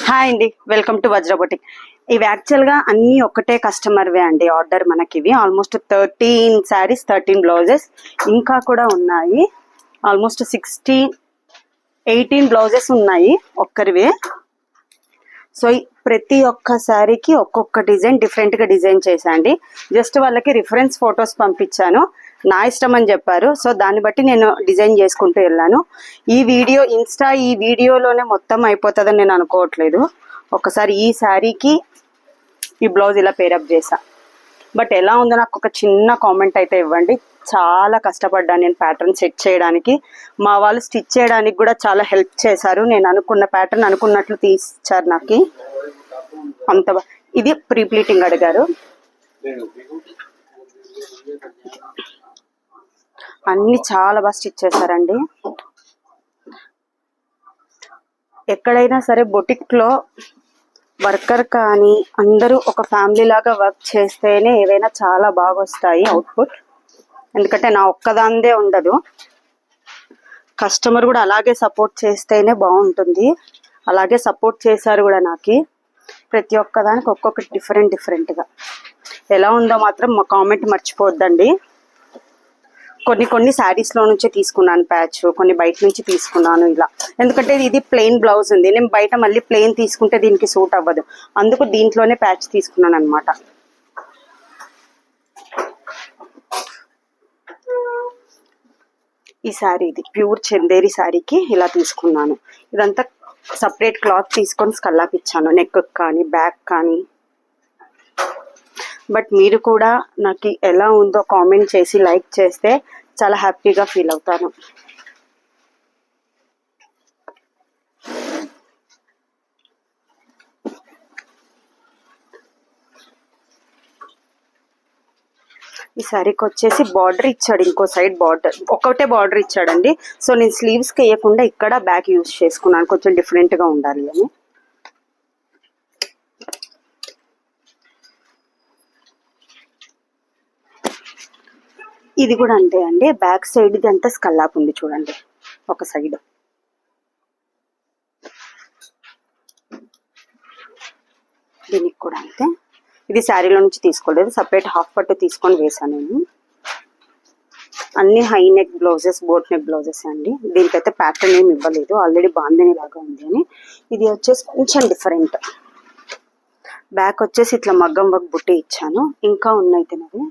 Hi అండి, welcome to Vajra boutique. ఇవి యాక్చువల్గా అన్నీ ఒకటే కస్టమర్వే అండి. ఆర్డర్ మనకి ఇవి ఆల్మోస్ట్ 13 శారీస్, 13 బ్లౌజెస్ ఇంకా కూడా ఉన్నాయి. ఆల్మోస్ట్ 18 బ్లౌజెస్ ఉన్నాయి ఒక్కరివే. సో ప్రతి ఒక్క శారీకి ఒక్కొక్క డిజైన్ డిఫరెంట్గా డిజైన్ చేశాండి. జస్ట్ వాళ్ళకి రిఫరెన్స్ ఫొటోస్ పంపించాను, నా ఇష్టం అని చెప్పారు. సో దాన్ని బట్టి నేను డిజైన్ చేసుకుంటూ వెళ్ళాను. ఈ వీడియోలోనే మొత్తం అయిపోతుందని నేను అనుకోవట్లేదు. ఒకసారి ఈ శారీకి ఈ బ్లౌజ్ ఇలా పేరప్ చేశా. బట్ ఎలా ఉందో నాకు ఒక చిన్న కామెంట్ అయితే ఇవ్వండి. చాలా కష్టపడ్డాను నేను ప్యాటర్న్ సెట్ చేయడానికి. మా వాళ్ళు స్టిచ్ చేయడానికి కూడా చాలా హెల్ప్ చేశారు. నేను అనుకున్న ప్యాటర్న్ అనుకున్నట్లు తీసిచ్చారు నాకు. అంత ఇది ప్రీ ప్లీటింగ్ అడిగారు. అన్ని చాలా బాగా స్టిచ్ చేశారండి. ఎక్కడైనా సరే బొటిక్లో వర్కర్ కానీ అందరూ ఒక ఫ్యామిలీ లాగా వర్క్ చేస్తేనే ఏవైనా చాలా బాగా వస్తాయి అవుట్పుట్. ఎందుకంటే నా ఒక్కదాందే ఉండదు, కస్టమర్ కూడా అలాగే సపోర్ట్ చేస్తేనే బాగుంటుంది. అలాగే సపోర్ట్ చేశారు కూడా నాకు. ప్రతి ఒక్కదానికి ఒక్కొక్కటి డిఫరెంట్గా. ఎలా ఉందో మాత్రం మా కామెంట్ మర్చిపోవద్దండి. కొన్ని శారీస్లో నుంచి తీసుకున్నాను ప్యాచ్, కొన్ని బయట నుంచి తీసుకున్నాను ఇలా. ఎందుకంటే ఇది ప్లెయిన్ బ్లౌజ్ ఉంది, నేను బయట మళ్ళీ ప్లెయిన్ తీసుకుంటే దీనికి సూట్ అవ్వదు. అందుకు దీంట్లోనే ప్యాచ్ తీసుకున్నాను అనమాట. ఈ శారీ ఇది ప్యూర్ చందేరి శారీకి ఇలా తీసుకున్నాను. ఇదంతా సపరేట్ క్లాత్ తీసుకొని స్కల్లాప్ ఇచ్చాను, నెక్ కానీ బ్యాక్ కానీ. బట్ మీరు కూడా నాకు ఎలా ఉందో కామెంట్ చేసి లైక్ చేస్తే చాలా హ్యాపీగా ఫీల్ అవుతాను. ఈ శారీకి వచ్చేసి బార్డర్ ఇచ్చాడు, ఇంకో సైడ్ బార్డర్ ఒకటే బార్డర్ ఇచ్చాడండి. సో నేను స్లీవ్స్కి వేయకుండా ఇక్కడ బ్యాక్ యూజ్ చేసుకున్నాను, కొంచెం డిఫరెంట్గా ఉండాలి అని. ఇది కూడా అంతే అండి, బ్యాక్ సైడ్ ఇది అంతా స్కల్లాప్ ఉంది చూడండి ఒక సైడ్. దీనికి కూడా అంతే. ఇది శారీలో నుంచి తీసుకోలేదు, సపరేట్ హాఫ్ పట్టు తీసుకొని వేసాను నేను. అన్ని high neck blouses, boat neck blouses అండి. దీనికైతే ప్యాటర్న్ ఏమి ఇవ్వలేదు, ఆల్రెడీ బాందిని లాగా ఉంది అని. ఇది వచ్చేసి కొంచెం డిఫరెంట్. బ్యాక్ వచ్చేసి ఇట్లా మగ్గం వర్క్ బుట్టి ఇచ్చాను. ఇంకా ఉన్నాయి తినవి.